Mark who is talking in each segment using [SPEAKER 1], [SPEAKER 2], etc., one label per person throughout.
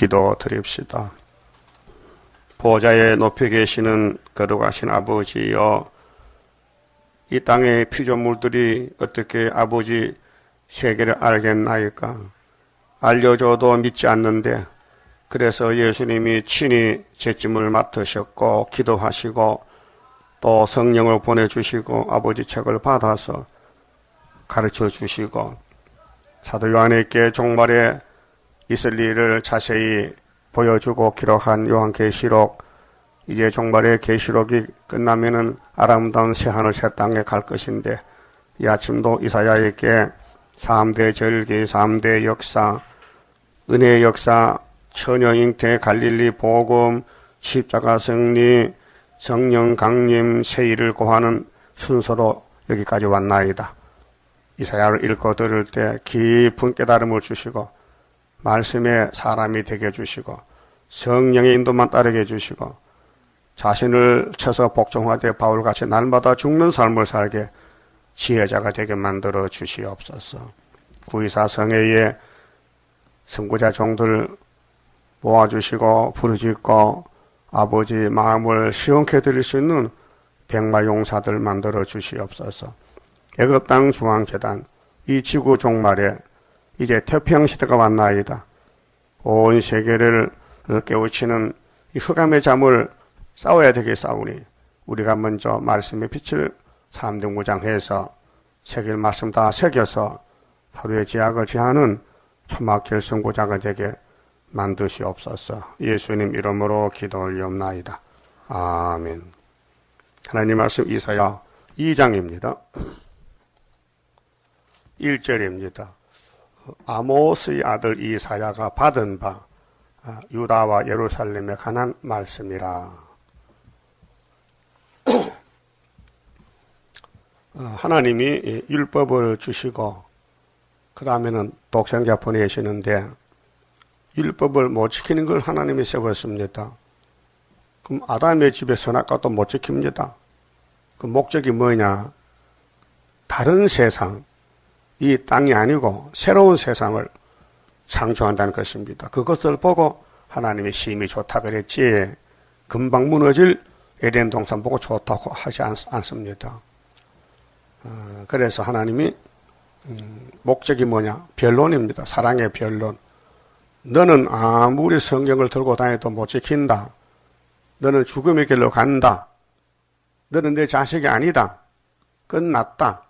[SPEAKER 1] 기도 드립시다. 보좌에 높이 계시는 거룩하신 아버지여, 이 땅의 피조물들이 어떻게 아버지 세계를 알겠나이까? 알려줘도 믿지 않는데, 그래서 예수님이 친히 제짐을 맡으셨고 기도하시고 또 성령을 보내주시고 아버지 책을 받아서 가르쳐 주시고 사도 요한에게 종말에 있을 일을 자세히 보여주고 기록한 요한계시록, 이제 종말의 계시록이 끝나면은 아름다운 새하늘 새 땅에 갈 것인데, 이 아침도 이사야에게 3대 절기, 3대 역사, 은혜의 역사, 처녀 잉태, 갈릴리 복음, 십자가 승리, 성령 강림, 세일을 고하는 순서로 여기까지 왔나이다. 이사야를 읽고 들을 때 깊은 깨달음을 주시고 말씀의 사람이 되게 해주시고 성령의 인도만 따르게 해주시고 자신을 쳐서 복종하되 바울같이 날마다 죽는 삶을 살게 지혜자가 되게 만들어 주시옵소서. 구이사 성회의 선구자 종들 모아주시고 부르짖고 아버지 마음을 시원케 드릴 수 있는 백마용사들 만들어 주시옵소서. 애굽 땅 중앙재단, 이 지구 종말에 이제 태평시대가 왔나이다. 온 세계를 깨우치는 이 흑암의 잠을 싸워야 되게 싸우니 우리가 먼저 말씀의 빛을 3등 무장해서 새길 말씀 다 새겨서 하루의 제약을 제하는 초막길 선구자가 되게 만드시옵소서. 예수님 이름으로 기도 올리옵나이다. 아멘. 하나님 말씀 이사야 2장입니다. 1절입니다. 아모스의 아들 이사야가 받은 바 유다와 예루살렘에 관한 말씀이라. 하나님이 율법을 주시고 그 다음에는 독생자 보내시는데 율법을 못 지키는 걸 하나님이 세웠습니다. 그럼 아담의 집에 선악과도 못 지킵니다. 그 목적이 뭐냐? 다른 세상, 이 땅이 아니고 새로운 세상을 창조한다는 것입니다. 그것을 보고 하나님이 심히 좋다 그랬지 금방 무너질 에덴 동산 보고 좋다고 하지 않습니다. 그래서 하나님이 목적이 뭐냐? 변론입니다. 사랑의 변론. 너는 아무리 성경을 들고 다녀도 못 지킨다. 너는 죽음의 길로 간다. 너는 내 자식이 아니다. 끝났다.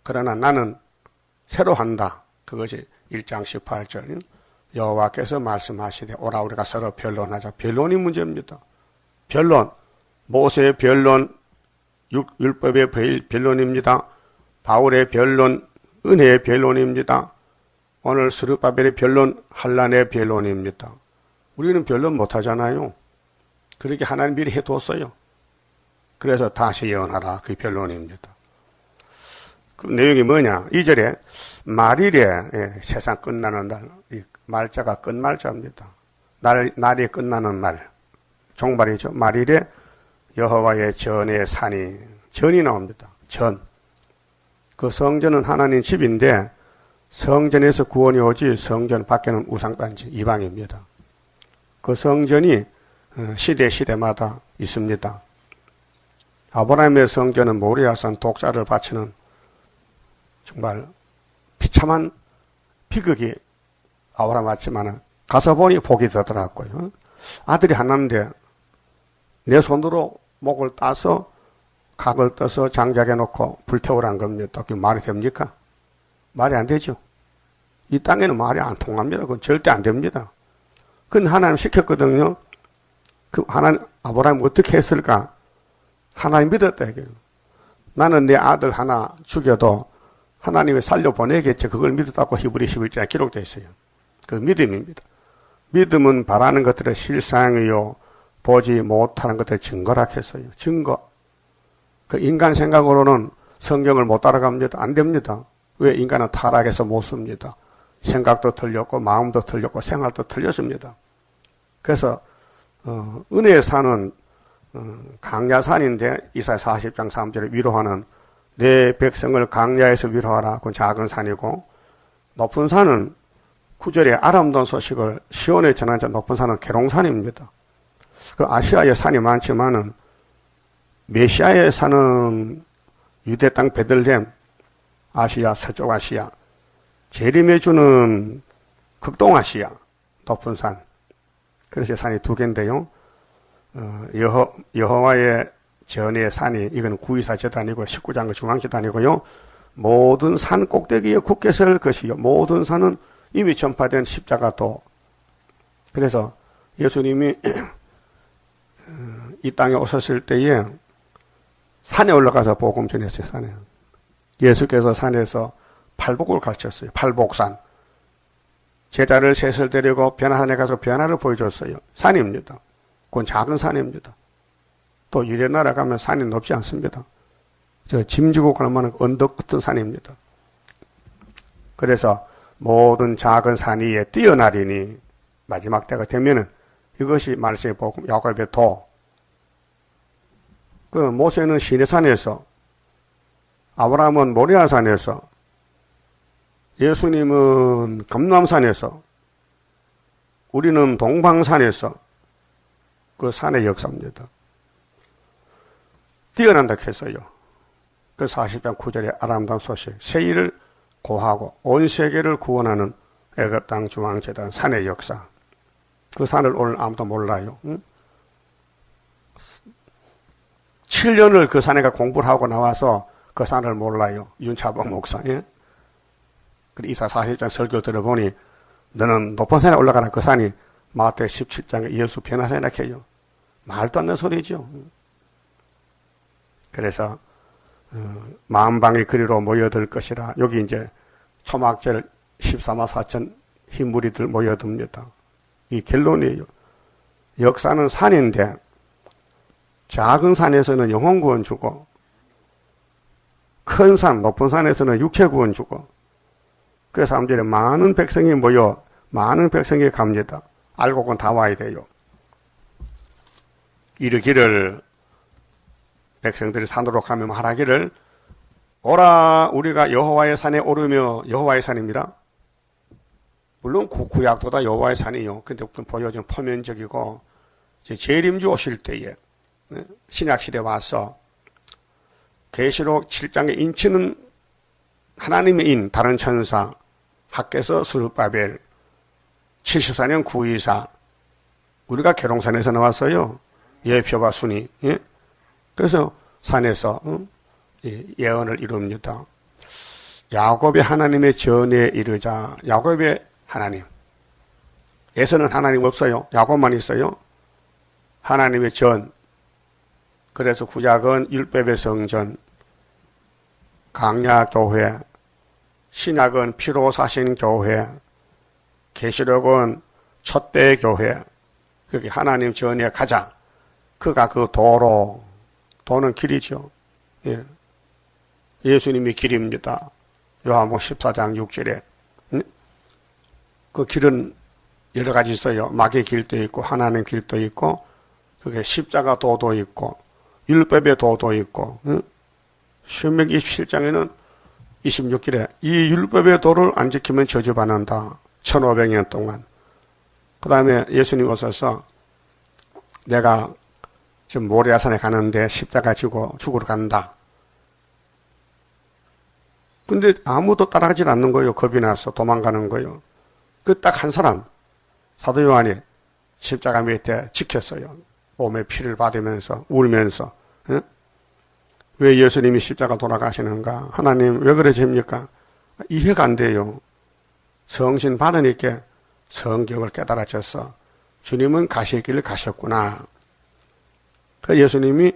[SPEAKER 1] 그러나 나는 새로 한다. 그것이 1장 18절. 여호와께서 말씀하시되 오라 우리가 서로 변론하자. 변론이 문제입니다. 변론. 모세의 변론, 율법의 변론입니다. 바울의 변론, 은혜의 변론입니다. 오늘 스룹바벨의 변론, 한란의 변론입니다. 우리는 변론 못하잖아요. 그렇게 하나님 미리 해뒀어요. 그래서 다시 예언하라. 그 변론입니다. 그 내용이 뭐냐? 2절에 말일에 세상 끝나는 날, 이 말자가 끝말자입니다. 날이 끝나는 날, 종말이죠. 말일에 여호와의 전의 산이, 전이 나옵니다. 전. 그 성전은 하나님 집인데 성전에서 구원이 오지 성전 밖에는 우상단지 이방입니다. 그 성전이 시대마다 있습니다. 아브라함의 성전은 모리아산 독자를 바치는 정말 비참한 비극이 아브라함 왔지만 가서 보니 복이 되더라고요. 아들이 하나인데 내 손으로 목을 따서 각을 떠서 장작에 놓고 불태우란 겁니다. 그게 말이 됩니까? 말이 안 되죠. 이 땅에는 말이 안 통합니다. 그건 절대 안 됩니다. 그건 하나님 시켰거든요. 그 하나님, 아브라함 어떻게 했을까? 하나님 믿었다, 이게. 나는 내 아들 하나 죽여도 하나님이 살려보내겠지. 그걸 믿었다고 히브리 11장에 기록되어 있어요. 그 믿음입니다. 믿음은 바라는 것들의 실상이요. 보지 못하는 것들의 증거라 했어요. 증거. 그 인간 생각으로는 성경을 못 따라갑니다. 안 됩니다. 왜? 인간은 타락해서 못 씁니다. 생각도 틀렸고 마음도 틀렸고 생활도 틀렸습니다. 그래서 은혜의 산은 강야산인데 이사야 40장 3절에 위로하는 내 백성을 강야에서 위로하라. 그건 작은 산이고 높은 산은 구절에 아름다운 소식을 시온에 전한 자 높은 산은 계롱산입니다. 그 아시아에 산이 많지만은 메시아의 산은 유대 땅 베들레헴, 아시아, 서쪽 아시아, 재림해 주는 극동아시아, 높은 산. 그래서 산이 두 개인데요. 여호와의 전의 산이, 이건 구이사 제단이고 19장의 중앙 제단이고요. 모든 산 꼭대기에 굳게 설 것이요. 모든 산은 이미 전파된 십자가도. 그래서 예수님이 이 땅에 오셨을 때에 산에 올라가서 복음 전했어요. 산에. 예수께서 산에서 팔복을 가르쳤어요. 팔복산. 제자를 셋을 데리고 변화산에 가서 변화를 보여줬어요. 산입니다. 그건 작은 산입니다. 또 유대나라 가면 산이 높지 않습니다. 저 짐지고 가면 언덕 같은 산입니다. 그래서 모든 작은 산 위에 뛰어나리니 마지막 때가 되면은 이것이 말씀의 복음, 야곱의 도. 그 모세는 시내산에서, 아브라함은 모리아산에서, 예수님은 감람산에서, 우리는 동방산에서 그 산의 역사입니다. 뛰어난다 했어요. 그 40장 9절의 아름다운 소식, 세일을 고하고 온 세계를 구원하는 애굽 땅 중앙재단 산의 역사. 그 산을 오늘 아무도 몰라요. 응? 7년을 그 산에 가 공부를 하고 나와서 그 산을 몰라요. 윤차범 목사. 예? 이사 40장 설교 들어보니 너는 높은 산에 올라가라. 그 산이 마태 17장에 예수 변화산이라 해요. 말도 안 되는 소리죠. 그래서 만방의 그리로 모여들 것이라. 여기 이제 초막절 14만 4천 흰무리들 모여듭니다. 이 결론이에요. 역사는 산인데 작은 산에서는 영혼 구원 주고 큰 산, 높은 산에서는 육체 구원 주고 그래서 사람들이 많은 백성이 모여 많은 백성이 갑니다. 알고는 다 와야 돼요. 이르기를 백성들이 산으로 가면 말하기를 오라 우리가 여호와의 산에 오르며 여호와의 산입니다. 물론 구약도 다 여호와의 산이요. 근데 보여주는 표면적이고 재림주 오실 때에 신약시대에 와서 계시록 7장에 인치는 하나님의 인 다른 천사 학개서 스룹바벨 74년 구이사 우리가 계룡산에서 나왔어요. 예표와 순이. 예? 그래서 산에서 예언을 이룹니다. 야곱의 하나님의 전에 이르자. 야곱의 하나님. 에서는 하나님 없어요. 야곱만 있어요. 하나님의 전. 그래서 구약은 율법의 성전, 강야교회, 신약은 피로 사신 교회, 계시록은 촛대 교회. 그게 하나님 전에 가자. 그가 그 도로, 도는 길이죠. 예. 예수님이 길입니다. 요한복음 14장 6절에. 그 길은 여러 가지 있어요. 마귀의 길도 있고 하나님 길도 있고 그게 십자가 도도 있고 율법의 도도 있고. 신명기 27장에는 26절에 이 율법의 도를 안 지키면 저주받는다. 1500년 동안. 그 다음에 예수님 오셔서 내가 지금 모리아산에 가는데 십자가 지고 죽으러 간다. 근데 아무도 따라가질 않는 거예요. 겁이 나서 도망가는 거예요. 그 딱 한 사람 사도 요한이 십자가 밑에 지켰어요. 몸에 피를 받으면서 울면서. 응? 왜 예수님이 십자가 돌아가시는가? 하나님 왜 그러십니까? 이해가 안 돼요. 성신 받으니까 성경을 깨달아져서 주님은 가실 길을 가셨구나. 그 예수님이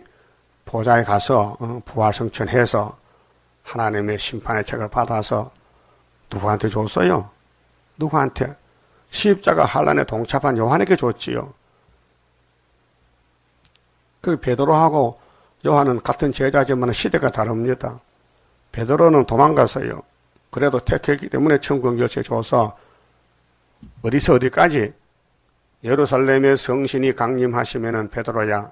[SPEAKER 1] 보좌에 가서 부활성천해서 하나님의 심판의 책을 받아서 누구한테 줬어요? 누구한테? 십자가 환란에 동참한 요한에게 줬지요. 그 베드로하고 요한은 같은 제자지만 시대가 다릅니다. 베드로는 도망갔어요. 그래도 택했기 때문에 천국 열쇠 줘서 어디서 어디까지 예루살렘의 성신이 강림하시면은 베드로야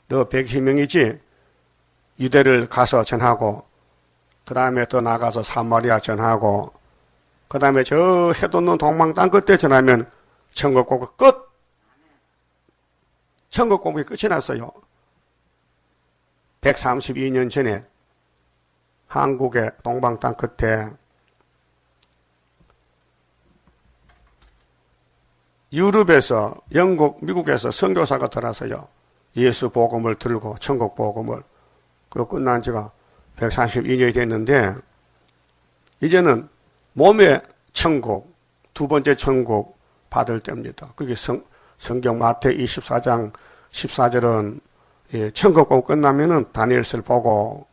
[SPEAKER 1] 너 백희명이지? 유대를 가서 전하고 그 다음에 또 나가서 사마리아 전하고 그 다음에 저 해돋 는 동방 땅 끝에 전하면 천국 공부 끝. 천국 공부가 끝이 났어요. 132년 전에 한국의 동방 땅 끝에 유럽에서, 영국, 미국에서 선교사가 들어서요. 예수 복음을 들고 천국 복음을. 그리고 끝난 지가 132년이 됐는데 이제는 몸의 천국, 두 번째 천국 받을 때입니다. 그게 성경 마태 24장 14절은 천국 복음 끝나면은 다니엘서를 보고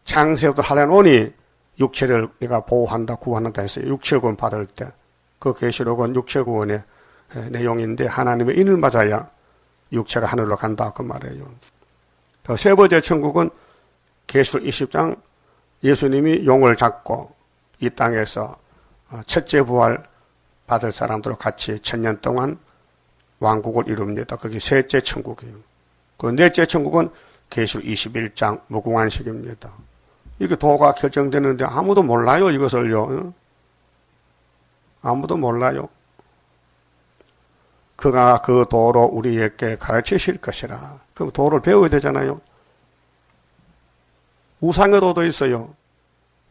[SPEAKER 1] 창세부터 하려노니 육체를 내가 보호한다, 구원한다 했어요. 육체구원 받을 때. 그 계시록은 육체구원의 내용인데 하나님의 인을 맞아야 육체가 하늘로 간다 그 말이에요. 세 번째 천국은 계시록 20장 예수님이 용을 잡고 이 땅에서 첫째 부활 받을 사람들과 같이 1000년 동안 왕국을 이룹니다. 그게 셋째 천국이에요. 그 넷째 천국은 계시록 21장 무궁한식입니다. 이게 도가 결정되는데 아무도 몰라요, 이것을요. 아무도 몰라요. 그가 그 도로 우리에게 가르치실 것이라. 그 도를 배워야 되잖아요. 우상의 도도 있어요.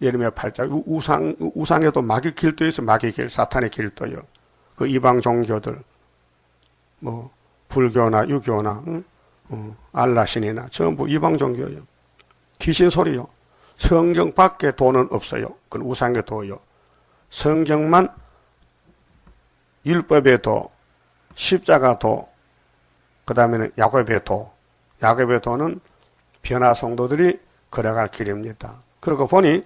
[SPEAKER 1] 예레미야 8장. 우상에도 마귀 길도 있어요. 마귀 길, 사탄의 길도요. 그 이방 종교들, 불교나 유교나, 알라신이나 전부 이방 종교요. 귀신 소리요. 성경 밖에 도는 없어요. 그건 우상의 도요. 성경만 율법의 도, 십자가 도, 그 다음에는 야곱의 도. 야곱의 도는 변화 성도들이 걸어갈 길입니다. 그러고 보니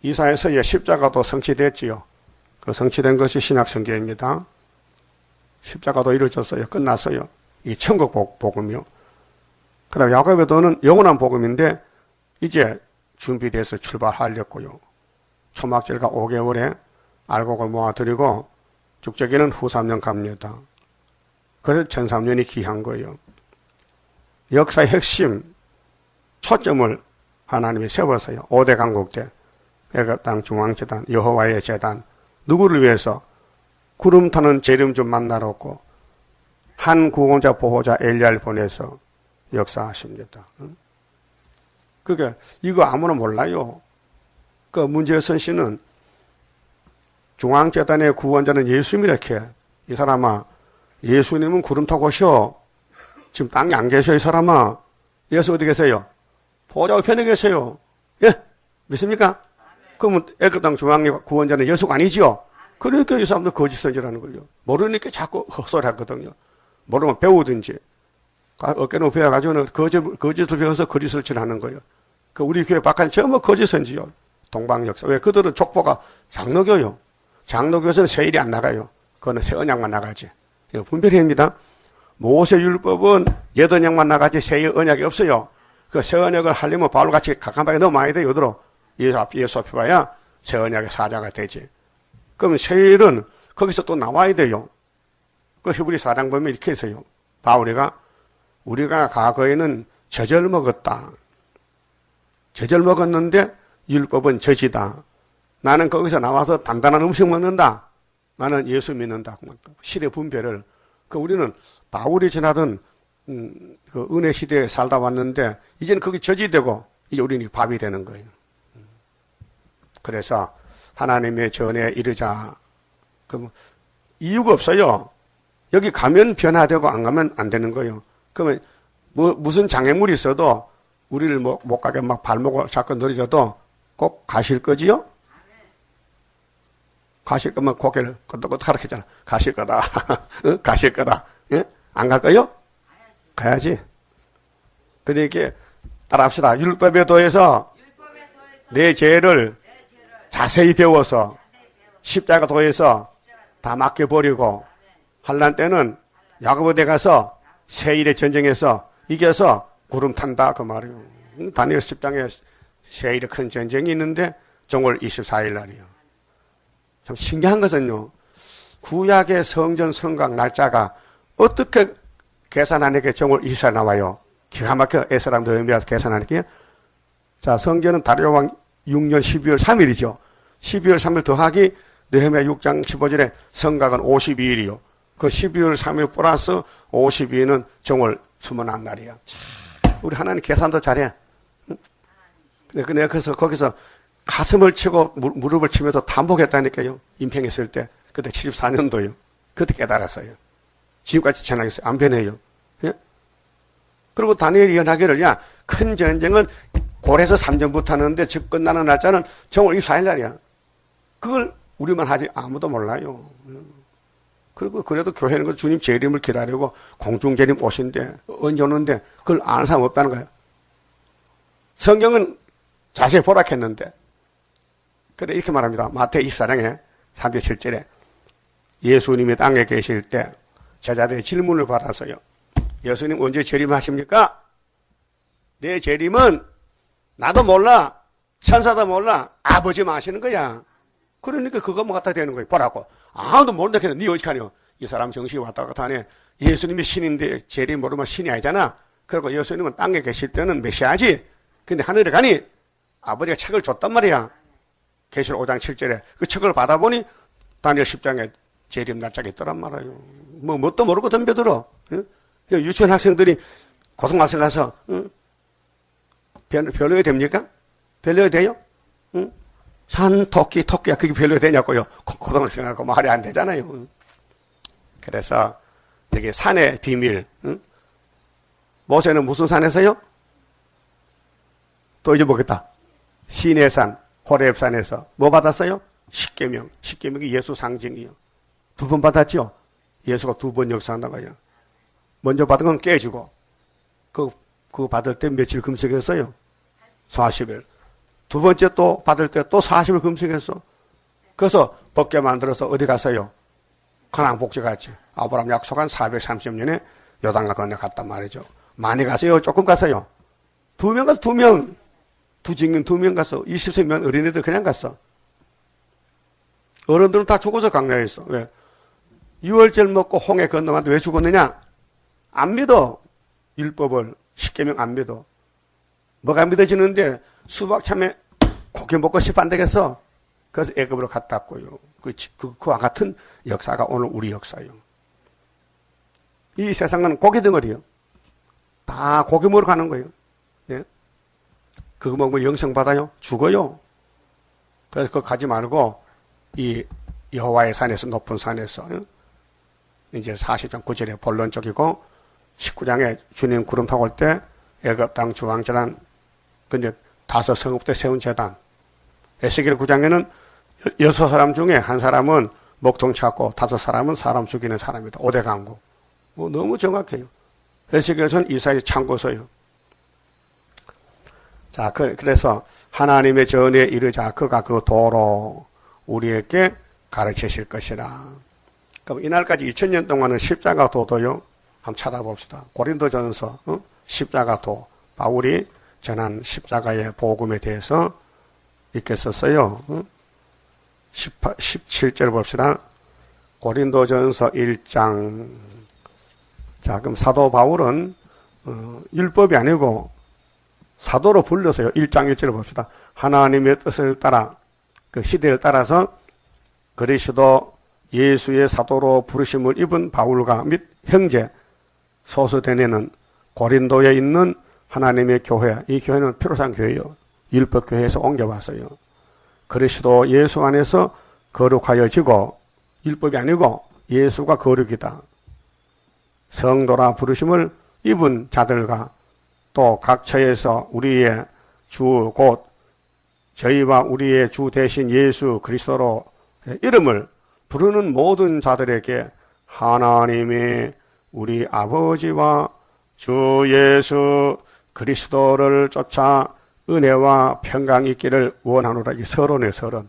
[SPEAKER 1] 이사야서의 십자가도 성취됐지요. 그 성취된 것이 신약 성경입니다. 십자가도 이루어졌어요. 끝났어요. 이 천국 복음이요. 그 다음 야곱의 도는 영원한 복음인데 이제 준비돼서 출발하려고요. 초막절과 5개월에 알곡을 모아드리고 죽적이는 후 3년 갑니다. 그래서 1003년이 귀한 거예요. 역사의 핵심, 초점을 하나님이 세웠어요. 5대 강국대, 애굽 땅 중앙재단, 여호와의 재단, 누구를 위해서? 구름 타는 재림 좀 만나러 왔고 한 구원자 보호자 엘리야를 보내서 역사하십니다. 그게 이거 아무나 몰라요. 그 문재선 씨는 중앙재단의 구원자는 예수님이라 이렇게. 이 사람아, 예수님은 구름 타고 오셔. 지금 땅에 안 계셔, 이 사람아. 예수 어디 계세요? 보좌 우편에 계세요. 예? 믿습니까? 그러면 애굽 땅 중앙의 구원자는 예수가 아니지요? 그러니까 이 사람들 거짓 선지라는 거예요. 모르니까 자꾸 헛소리 하거든요. 모르면 배우든지. 어깨는 배워가지고는 거짓을 배워서 거짓을 하는 거예요. 그 우리 교회 밖에 전부 거짓 선지요. 동방 역사. 왜? 그들은 족보가 장로교요. 장로교에서는 새 일이 안 나가요. 그거는 새 언약만 나가지. 이거 분별입니다. 모세 율법은 옛 언약만 나가지 새 언약이 없어요. 그 새 언약을 하려면 바울같이 각한방에 넘어야 돼요. 여드로 예수 앞에 봐야 새 언약의 사자가 되지. 그러면 새 일은 거기서 또 나와야 돼요. 그 히브리 4장 보면 이렇게 했어요. 바울이가 우리가 과거에는 젖을 먹었다. 젖을 먹었는데 율법은 젖이다. 나는 거기서 나와서 단단한 음식 먹는다. 나는 예수 믿는다. 시대 분별을. 우리는 바울이 지나던 그 은혜 시대에 살다 왔는데 이제는 그게 젖이 되고 이제 우리는 밥이 되는 거예요. 그래서 하나님의 전에 이르자. 이유가 없어요. 여기 가면 변화되고 안 가면 안 되는 거예요. 그러면 무슨 장애물이 있어도 우리를 못 가게 막 발목을 잡고 늘어져도 꼭 가실 거지요? 가실 거면 고개를 끄덕끄덕 했잖아. 가실 거다. 가실 거다. 예? 안 갈 거요? 가야지. 그러니까 따라합시다. 율법에 더해서 내 죄를 자세히 배워서 십자가 도에서 다 맡겨버리고 환난 때는 야고보에 가서 새 일의 전쟁에서 이겨서 구름 탄다 그 말이에요. 다니엘 10장에 새 일의 큰 전쟁이 있는데 정월 24일 날이요. 참 신기한 것은요. 구약의 성전 성곽 날짜가 어떻게 계산하니까 정월 24일 나와요. 기가 막혀 에스라 느헤미야서 계산하니까. 자, 성경은 다리오 왕 6년 12월 3일이죠. 12월 3일 더하기 느헤미야 6장 15절에 성각은 52일이요. 그 12월 3일 플러스 52일은 정월 21 날이야. 우리 하나님 계산도 잘해. 내가 그래서 거기서 가슴을 치고 무릎을 치면서 담복했다니까요. 임평했을 때. 그때 74년도요. 그때 깨달았어요. 지금까지 전하겠어요. 안 변해요. 예? 그리고 다니엘이 연하기를, 야, 큰 전쟁은 고래에서 3전부터 하는데 즉 끝나는 날짜는 정월 24일 날이야. 그걸 우리만 하지 아무도 몰라요. 그리고 그래도 교회는 그 주님 재림을 기다리고 공중 재림 오신데 언제 오는데 그걸 아는 사람 없다는 거예요. 성경은 자세히 보라 했는데 그래 이렇게 말합니다. 마태 24장에 37절에 예수님이 땅에 계실 때 제자들의 질문을 받았어요. 예수님 언제 재림하십니까? 내 재림은 나도 몰라. 천사도 몰라. 아버지만 아시는 거야. 그러니까 그것만 갖다 대는 거예요. 보라고. 아무도 모른다 했는데 니 어떻게 하냐. 이 사람 정신이 왔다 갔다 하네. 예수님이 신인데 재림 모르면 신이 아니잖아. 그리고 예수님은 땅에 계실 때는 메시아지. 근데 하늘에 가니 아버지가 책을 줬단 말이야. 계시록 5장 7절에 그 책을 받아보니 다니엘 10장에 재림 날짜가 있더란 말이에요. 뭣도 모르고 덤벼들어. 유치원 학생들이 고등학생 가서 별로가 됩니까? 별로가 돼요? 산 토끼야 그게 별로가 되냐고요. 고등학생하고 말이 안 되잖아요. 그래서 여기 산의 비밀. 모세는 무슨 산에서요? 또 잊어보겠다. 시내산, 호렙산에서 뭐 받았어요? 십계명. 십계명이 예수 상징이요. 2번 받았죠? 예수가 2번 역사한다고요. 먼저 받은 건 깨지고 그거 받을 때 며칠 금식했어요? 40일. 두 번째 또 받을 때 또 40일 금식했어. 그래서 벗게 만들어서 어디 갔어요? 가나안 복지 갔지. 아브라함 약속한 430년에 요단강 건너 갔단 말이죠. 많이 갔어요? 조금 갔어요? 2명 갔어, 2명. 두 증인 2명 갔어. 20세면 어린애들 그냥 갔어. 어른들은 다 죽어서 강야에 있어. 왜? 6월절 먹고 홍해 건너갔는데 왜 죽었느냐? 안 믿어. 율법을. 십계명 안 믿어. 뭐가 믿어지는데 수박 참외 고기 먹고 싶어 안 되겠어. 그래서 애굽으로 갔다 왔고요. 그와 같은 역사가 오늘 우리 역사예요. 이 세상은 고기 덩어리요. 다 고기 먹으러 가는 거예요. 예? 그거 먹으면 영생 받아요? 죽어요. 그래서 그거 가지 말고 이 여호와의 산에서 높은 산에서 이제 40장 9절에 본론 쪽이고 19장에 주님 구름 타고 올 때 애굽 땅 주왕재단 근데 5 성읍 때 세운 재단. 에스겔 9장에는 6사람 중에 한 사람은 목동 찾고 5 사람은 사람 죽이는 사람이다. 5대 강구. 너무 정확해요. 에스겔에서는 이사야의 참고서요. 자, 그래서 하나님의 전에 이르자 그가 그 도로 우리에게 가르치실 것이라. 그럼 이날까지 2000년 동안은 십자가 도도요. 한번 찾아봅시다. 고린도전서 십자가 도. 바울이 전한 십자가의 복음에 대해서 이렇게 썼어요. 17절 봅시다. 고린도전서 1장. 자, 그럼 사도 바울은 율법이 아니고 사도로 불러서요. 1장 1절을 봅시다. 하나님의 뜻을 따라 그 시대를 따라서 그리스도 예수의 사도로 부르심을 입은 바울과 및 형제 소수대내는 고린도에 있는 하나님의 교회, 이 교회는 피로산 교회요. 율법교회에서 옮겨왔어요. 그리스도 예수 안에서 거룩하여지고 율법이 아니고 예수가 거룩이다. 성도라 부르심을 입은 자들과 또 각 처에서 우리의 주 곧 저희와 우리의 주 대신 예수 그리스도로 이름을 부르는 모든 자들에게 하나님이 우리 아버지와 주 예수 그리스도를 쫓아 은혜와 평강이 있기를 원하노라. 이 서론의 서론.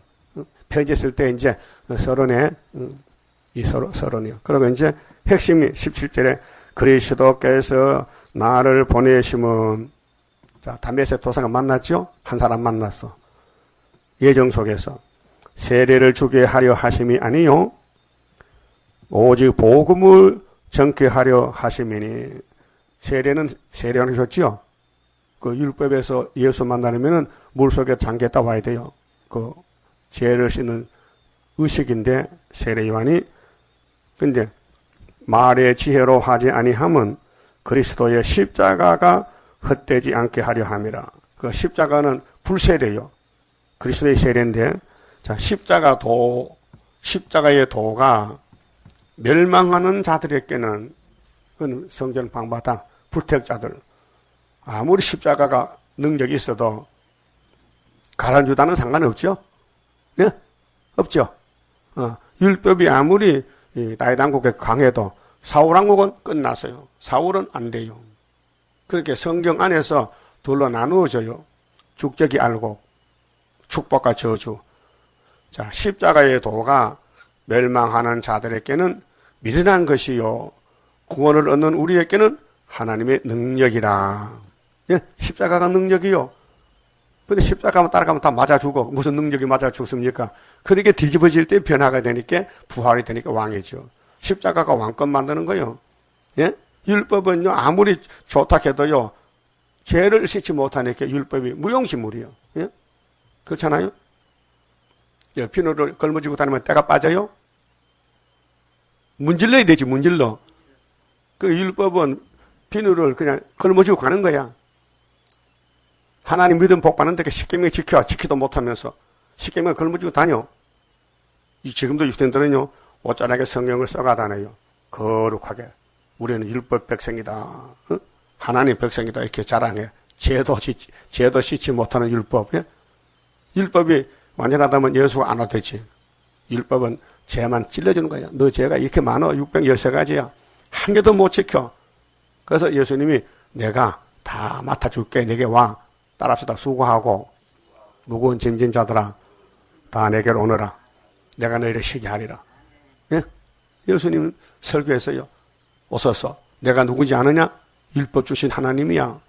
[SPEAKER 1] 편지 쓸 때 이제 서론에 이 서론이요. 그리고 이제 핵심이 17절에 그리스도께서 나를 보내심은 자, 담메색 도사가 만났죠? 한 사람 만났어. 예정 속에서 세례를 주게 하려 하심이 아니요 오직 복음을 전케 하려 하심이니. 세례는 세례를 줬지요. 그 율법에서 예수 만나려면은 물속에 잠겼다 와야 돼요. 그 죄를 씻는 의식인데 세례 요한이 근데 말의 지혜로 하지 아니함은 그리스도의 십자가가 헛되지 않게 하려 함이라. 그 십자가는 불세례요. 그리스도의 세례인데 자 십자가의 도가 멸망하는 자들에게는 그건 성전 방바닥 불택자들 아무리 십자가가 능력이 있어도 가라앉으다는 상관없죠. 네? 없죠. 율법이 아무리 다윗왕국에 강해도 사울왕국은 끝났어요. 사울은 안 돼요. 그렇게 성경 안에서 둘로 나누어져요. 죽적이 알고 축복과 저주. 자, 십자가의 도가 멸망하는 자들에게는 미련한 것이요. 구원을 얻는 우리에게는 하나님의 능력이라. 예? 십자가가 능력이요. 근데 십자가만 따라가면 다 맞아 죽어. 무슨 능력이 맞아 죽습니까? 그렇게 뒤집어질 때 변화가 되니까 부활이 되니까 왕이죠. 십자가가 왕권 만드는 거요. 예? 율법은요, 아무리 좋다 해도요, 죄를 씻지 못하니까 율법이 무용지물이요. 예? 그렇잖아요? 예, 비누를 걸머쥐고 다니면 때가 빠져요? 문질러야 되지, 문질러. 그 율법은 비누를 그냥 걸머쥐고 가는 거야. 하나님 믿음 복 받는데 십계명 지키도 못하면서 십계명 걸머쥐고 다녀. 지금도 유대인들은요, 옷자락에 성경을 써가 다녀요. 거룩하게. 우리는 율법 백성이다. 응? 하나님 백성이다. 이렇게 자랑해. 죄도 씻지 못하는 율법. 예? 율법이 완전하다면 예수가 안 와도 되지. 율법은 죄만 찔러주는 거야. 너 죄가 이렇게 많아. 613가지야. 한 개도 못 지켜. 그래서 예수님이 내가 다 맡아줄게. 내게 와. 따라합시다. 수고하고 무거운 짐진 자들아 다 내게로 오너라. 내가 너희를 쉬게 하리라. 예? 예수님은 설교했어요. 오소서. 내가 누구지 아느냐? 율법 주신 하나님이야.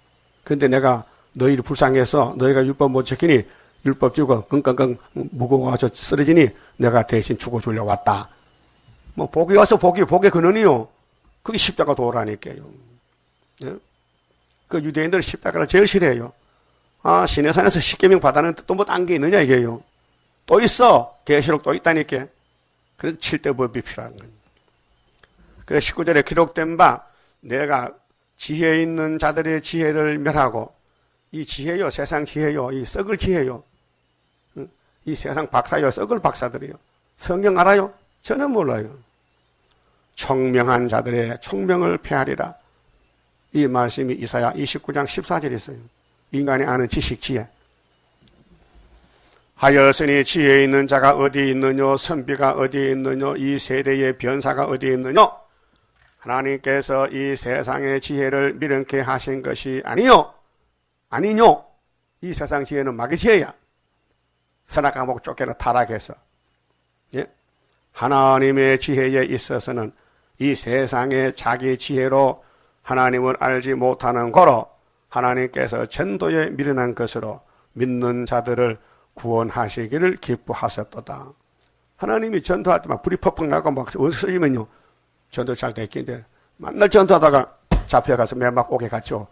[SPEAKER 1] 근데 내가 너희를 불쌍해서 너희가 율법 못 지키니 율법 주고 끙끙끙 무거워서 쓰러지니 내가 대신 죽어주려 왔다. 뭐 복이 와서 복의 근원이요. 그게 십자가 도라니까요. 예? 그 유대인들은 십자가를 제일 싫어해요. 아, 시내산에서 십계명 받았는데 또 뭐 딴 게 있느냐 이게요. 또 있어. 계시록 또 있다니까. 그래서 7대 법이 필요한 거예요. 그래서 19절에 기록된 바 내가 지혜 있는 자들의 지혜를 멸하고 이 지혜요, 세상 지혜요, 이 썩을 지혜요. 이 세상 박사요, 썩을 박사들이요. 성경 알아요? 저는 몰라요. 총명한 자들의 총명을 폐하리라. 이 말씀이 이사야 29장 14절에 있어요. 인간이 아는 지식, 지혜. 하여스니 지혜 있는 자가 어디 있느뇨? 선비가 어디 있느뇨? 이 세대의 변사가 어디 있느뇨? 하나님께서 이 세상의 지혜를 미련케 하신 것이 아니요. 아니뇨. 이 세상 지혜는 마귀 지혜야. 선악과목 쫓겨나 타락해서. 예? 하나님의 지혜에 있어서는 이 세상의 자기 지혜로 하나님을 알지 못하는 거로 하나님께서 전도에 미련한 것으로 믿는 자들을 구원하시기를 기뻐하셨도다. 하나님이 전도할 때 막 불이 퍽퍽 나고 막 어서지면요. 전도 잘 됐긴데 맨날 전도하다가 잡혀가서 매막 옥에 갇혀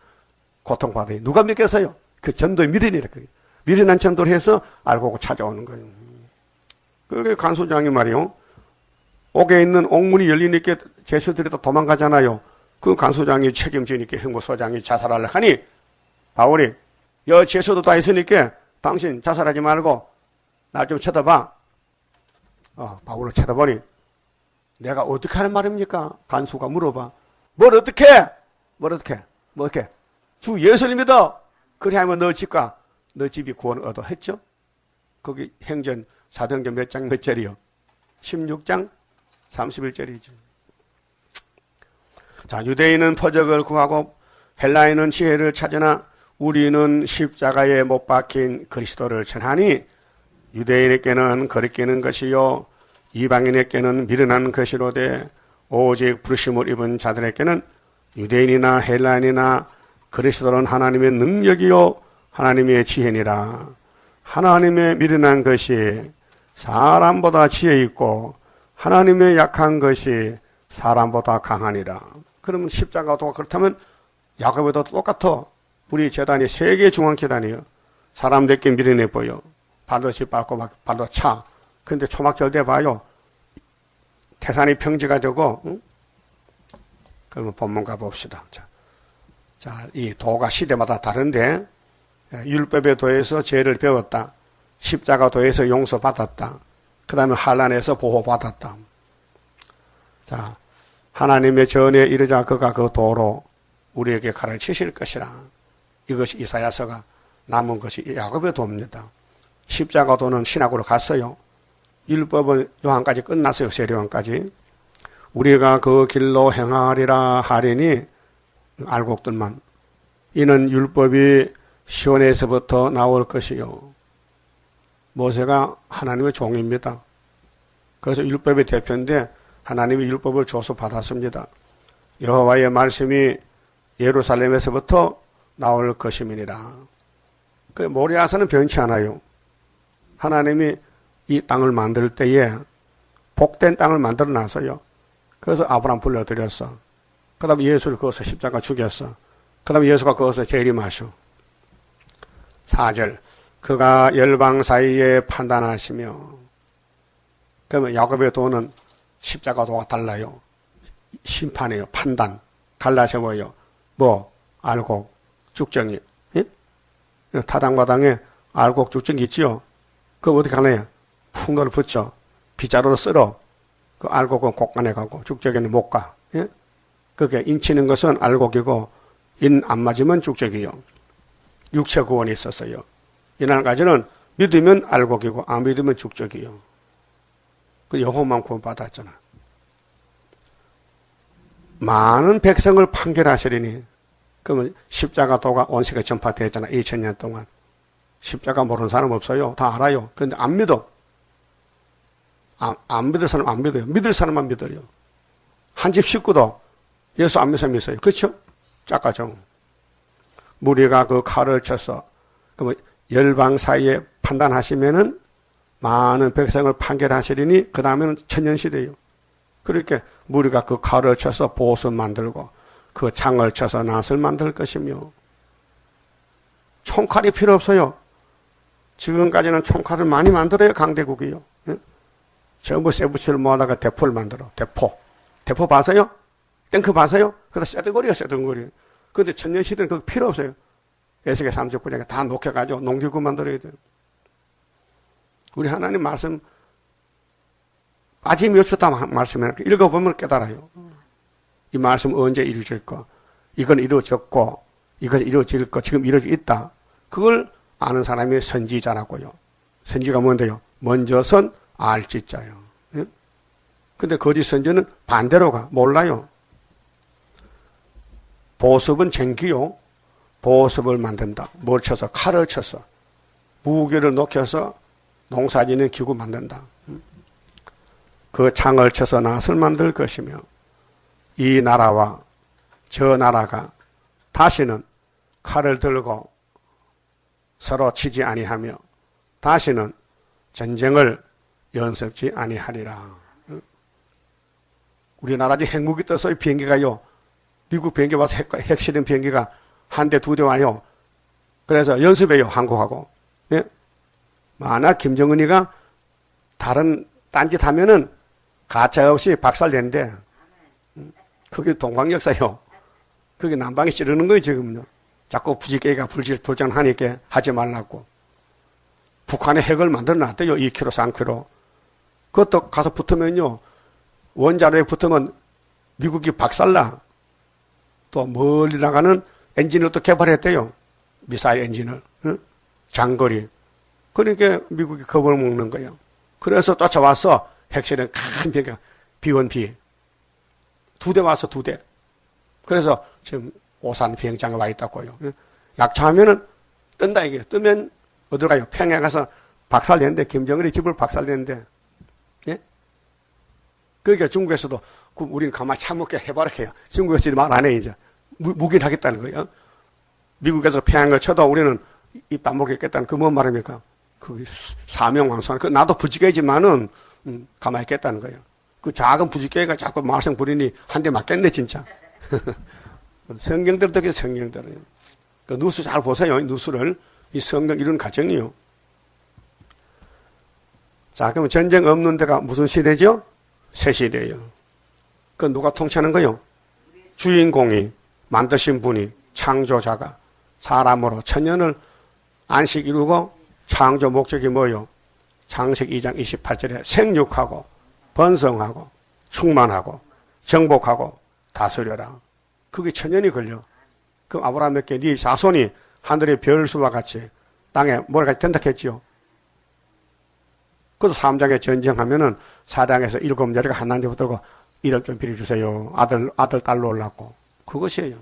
[SPEAKER 1] 고통받아요. 누가 믿겠어요? 그 전도의 미련이라. 미련한 전도를 해서 알고 찾아오는 거예요. 그게 간소장이 말이요. 옥에 있는 옥문이 열리니까 제수들이 다 도망가잖아요. 그 간소장이 책임지니까 행보소장이 자살하려 하니 바울이 여 제수도 다 있으니까 당신 자살하지 말고 날 좀 쳐다봐. 바울을 쳐다보니 내가 어떻게 하는 말입니까? 간수가 물어봐. 뭘 어떻게? 뭐 어떻게? 주 예수를 믿어. 그래 하면 너 집과 너 집이 구원을 얻어 했죠? 거기 행전 사도행전 몇 장 몇 절이요? 16장 31절이죠. 자, 유대인은 표적을 구하고 헬라인은 지혜를 찾으나 우리는 십자가에 못 박힌 그리스도를 전하니 유대인에게는 거리끼는 것이요 이방인에게는 미련한 것이로되 오직 부르심을 입은 자들에게는 유대인이나 헬라인이나 그리스도는 하나님의 능력이요 하나님의 지혜니라. 하나님의 미련한 것이 사람보다 지혜 있고 하나님의 약한 것이 사람보다 강하니라. 그러면 십자가도 그렇다면 야곱에도 똑같아. 우리 재단이 세계 중앙재단이에요. 사람들께 미련해 보여. 발도 짓밟고 막 발도 차. 근데 초막절대 봐요. 태산이 평지가 되고, 응? 그러면 본문 가봅시다. 자, 이 도가 시대마다 다른데, 율법의 도에서 죄를 배웠다. 십자가 도에서 용서받았다. 그 다음에 환난에서 보호받았다. 자, 하나님의 전에 이르자 그가 그 도로 우리에게 가르치실 것이라. 이것이 이사야서가 남은 것이 야곱의 도입니다. 십자가 도는 신학으로 갔어요. 율법은 요한까지 끝났어요. 세례요한까지. 우리가 그 길로 행하리라 하리니 알곡들만. 이는 율법이 시온에서부터 나올 것이요. 모세가 하나님의 종입니다. 그래서 율법의 대표인데 하나님이 율법을 줘서 받았습니다. 여호와의 말씀이 예루살렘에서부터 나올 것임이니라. 그 모리아서는 변치 않아요. 하나님이 이 땅을 만들 때에 복된 땅을 만들어 놨어요. 그래서 아브라함 불러들였어. 그 다음에 예수를 거기서 십자가 죽였어. 그 다음에 예수가 거기서 재림하셔. 4절 그가 열방 사이에 판단하시며. 그러면 야곱의 도는 십자가 도가 달라요. 심판이에요. 판단. 갈라져 보여. 뭐 알곡, 쭉정이. 예? 타당마당에 알곡, 쭉정이 있지요. 그거 어떻게 하나요? 풍로를 붙여. 빗자루로 쓸어. 그 알곡은 곡간에 가고 쭉정이는 못 가. 예? 그게 인치는 것은 알곡이고 인 안 맞으면 쭉정이요. 육체 구원이 있었어요. 이날까지는 믿으면 알곡이고 안 믿으면 쭉정이요. 그 영혼만 구원받았잖아. 많은 백성을 판결하시리니. 그러면 십자가 도가 온 세계에 전파되었잖아. 2000년 동안. 십자가 모르는 사람 없어요. 다 알아요. 그런데 안 믿어. 안 믿을 사람 안 믿어요. 믿을 사람만 믿어요. 한 집 식구도 예수 안 믿어 믿어요. 그렇죠? 짝가정. 무리가 그 칼을 쳐서 그러면 열방 사이에 판단하시면은 많은 백성을 판결하시리니 그 다음에는 천년시대예요. 그렇게 무리가 그 칼을 쳐서 보옷을 만들고 그 창을 쳐서 낫을 만들 것이며. 총칼이 필요 없어요. 지금까지는 총칼을 많이 만들어요. 강대국이요. 예? 전부 쇠붙이를 모아다가 대포를 만들어. 대포 봐서요? 탱크 봐서요? 그다 쇠덩거리요, 쇠덩거리. 근데 천년시대는 그거 필요 없어요. 에스겔 39장에 다 녹여가지고 농기구 만들어야 돼요. 우리 하나님 말씀 아직 몇 초 다 말씀해 읽어보면 깨달아요. 이 말씀 언제 이루어질 거, 이건 이루어졌고 이것이 이루어질 거, 지금 이루어져 있다. 그걸 아는 사람이 선지자라고요. 선지가 뭔데요? 먼저선 알지자요. 예? 근데 거짓 선지는 반대로 가. 몰라요. 보습은 쟁기요. 보습을 만든다. 뭘 쳐서? 칼을 쳐서. 무게를 녹여서 농사짓는 기구 만든다. 그 창을 쳐서 낫을 만들 것이며 이 나라와 저 나라가 다시는 칼을 들고 서로 치지 아니하며 다시는 전쟁을 연습지 아니하리라. 우리나라 지금 핵무기 떠서 비행기가요. 미국 비행기 와서 핵실험 비행기가 한 대, 두 대 와요. 그래서 연습해요. 한국하고. 예? 만약 김정은이가 다른 딴짓 하면은 가차없이 박살낸대. 그게 동방역사요. 그게 남방이 찌르는 거예요, 지금요. 자꾸 부지개가 불장하니까 하지 말라고. 북한에 핵을 만들어 놨대요. 2km, 3km. 그것도 가서 붙으면요. 원자로에 붙으면 미국이 박살나. 또 멀리 나가는 엔진을 또 개발했대요. 미사일 엔진을. 응? 장거리. 그러니까 미국이 겁을 먹는 거예요. 그래서 쫓아와서 핵실은 큰 비행기가 B1B. 2대 와서 2대. 그래서 지금 오산 비행장에 와 있다고요. 약차하면은 뜬다 이게. 뜨면 어디로 가요? 평양에 가서 박살냈는데, 김정은이 집을 박살냈는데. 예? 그러니까 중국에서도 우리는 가만히 참을게 해봐라 해요. 중국에서 말 안 해, 이제. 무기를 하겠다는 거예요. 미국에서 평양을 쳐도 우리는 입 다물겠다는 그 뭔 말입니까? 그 사명 완수하는, 그 나도 부지개지만은, 가만히 있겠다는 거예요. 그 작은 부지개가 자꾸 말썽 부리니 한 대 맞겠네, 진짜. 성경대로 되게 성경대로. 그 누수 잘 보세요, 누수를. 이 성경 이런 가정이요. 자, 그럼 전쟁 없는 데가 무슨 시대죠? 새 시대예요. 그 누가 통치하는 거요? 주인공이, 만드신 분이, 창조자가 사람으로 천년을 안식 이루고 창조 목적이 뭐요? 창세기 2장 28절에 생육하고 번성하고 충만하고 정복하고 다스려라. 그게 천년이 걸려. 그럼 아브라함에게 네 자손이 하늘의 별수와 같이 땅에 모래같이 된다 했지요. 그래서 3장에 전쟁하면은 4장에서 7자리가 하나님 붙들고 이름 좀 빌어주세요. 아들, 딸로 올랐고. 그것이에요.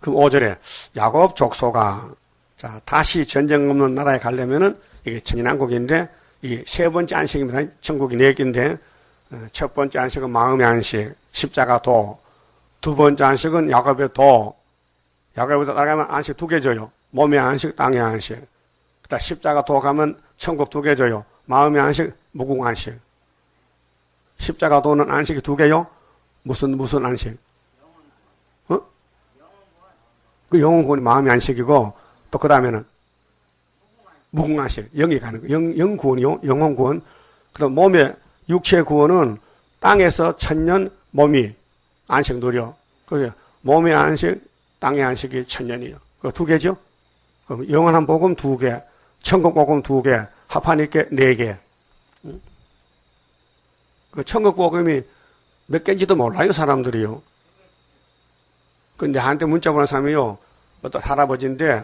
[SPEAKER 1] 그럼 5절에 야곱 족소가 자, 다시 전쟁 없는 나라에 가려면은 이게 천인왕국인데 이 세 번째 안식입니다. 천국이 4개인데 첫 번째 안식은 마음의 안식, 십자가 도. 두 번째 안식은 야곱의 도. 야곱에서 따라가면 안식 2개 줘요. 몸의 안식, 땅의 안식. 그다음 십자가 도 가면 천국 2개 줘요. 마음의 안식, 무궁 안식. 십자가 도는 안식이 2개요? 무슨 안식? 어? 그 영혼구원이 마음의 안식이고, 또 그 다음에는 무궁 안식, 영이 가는 거. 영구원이요? 영혼구원. 그 다음 몸의 육체 구원은 땅에서 천년 몸이 안식 누려. 그래서 몸의 안식, 땅의 안식이 천년이에요. 그 2개죠? 그럼 영원한 복음 2개, 천국 복음 2개, 합하니까 4개. 그 천국 복음이 몇 개인지도 몰라요, 사람들이요. 근데 한테 문자 보낸 사람이요, 어떤 할아버지인데,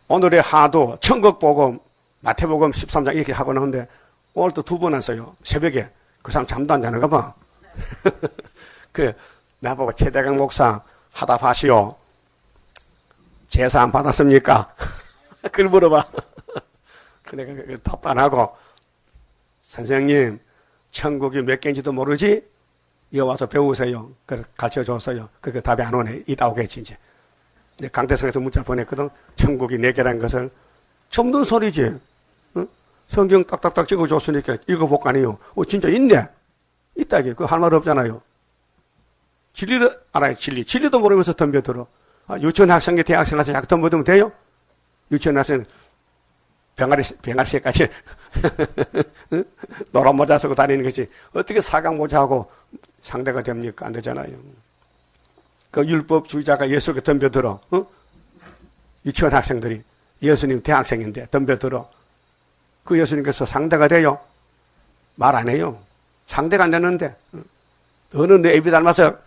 [SPEAKER 1] 오늘의 하도 천국 복음, 마태복음 13장 이렇게 하고 나오는데, 오늘 또 2번 왔어요. 새벽에. 그 사람 잠도 안 자는가 봐. 나보고 최대강 목사 하답하시오. 제사 안 받았습니까? 그걸 물어봐. 내가 답도 안 하고, 선생님, 천국이 몇 개인지도 모르지? 이거 와서 배우세요. 그래서 가르쳐 줬어요. 그게 답이 안 오네. 이따 오겠지, 이제. 강대성에서 문자 보냈거든. 천국이 4개라는 것을. 처음 듣는 소리지. 응? 성경 딱딱딱 찍어줬으니까 읽어볼거 아니에요. 진짜 있네. 있다, 이게. 그거 할 말 없잖아요. 진리도 알아요, 진리. 진리도 모르면서 덤벼들어. 유치원 학생이 대학생 가서 약 덤벼들면 돼요? 유치원 학생 병아리새까지 노란 모자 쓰고 다니는 것이 어떻게 사각 모자하고 상대가 됩니까? 안 되잖아요. 그 율법주의자가 예수께 덤벼들어. 유치원 학생들이 예수님 대학생인데 덤벼들어. 그 예수님께서 상대가 돼요? 말 안 해요. 상대가 안 되는데 너는 내 애비 닮아서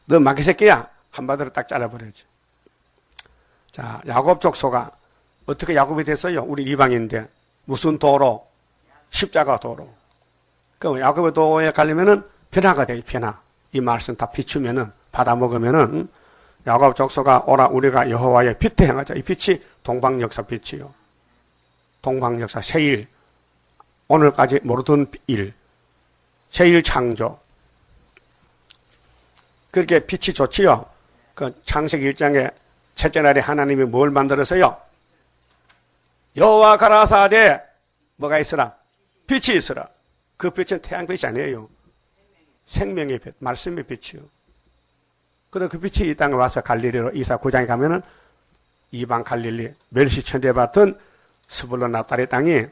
[SPEAKER 1] 너 마귀 새끼야. 한마디로 딱 잘라버려야지. 자, 야곱 족소가 어떻게 야곱이 됐어요? 우리 이방인인데. 무슨 도로? 십자가 도로. 그럼 야곱의 도에 가려면은 변화가 돼요, 변화. 이 말씀 다 비추면은, 받아먹으면은, 야곱 족소가 오라 우리가 여호와의 빛에 행하자. 이 빛이 동방역사 빛이요. 동방역사 새일. 오늘까지 모르던 일. 새일 창조. 그렇게 빛이 좋지요. 그 창세기 1장에 첫째 날에 하나님이 뭘 만들었어요? 여호와 가라사대 뭐가 있으라? 빛이 있으라. 그 빛은 태양빛이 아니에요. 생명의 빛, 말씀의 빛이요. 그래서 그 빛이 이 땅에 와서 갈릴리로 이사 9장에 가면은 이방 갈릴리 멸시천대받던 스불론 납달의 땅이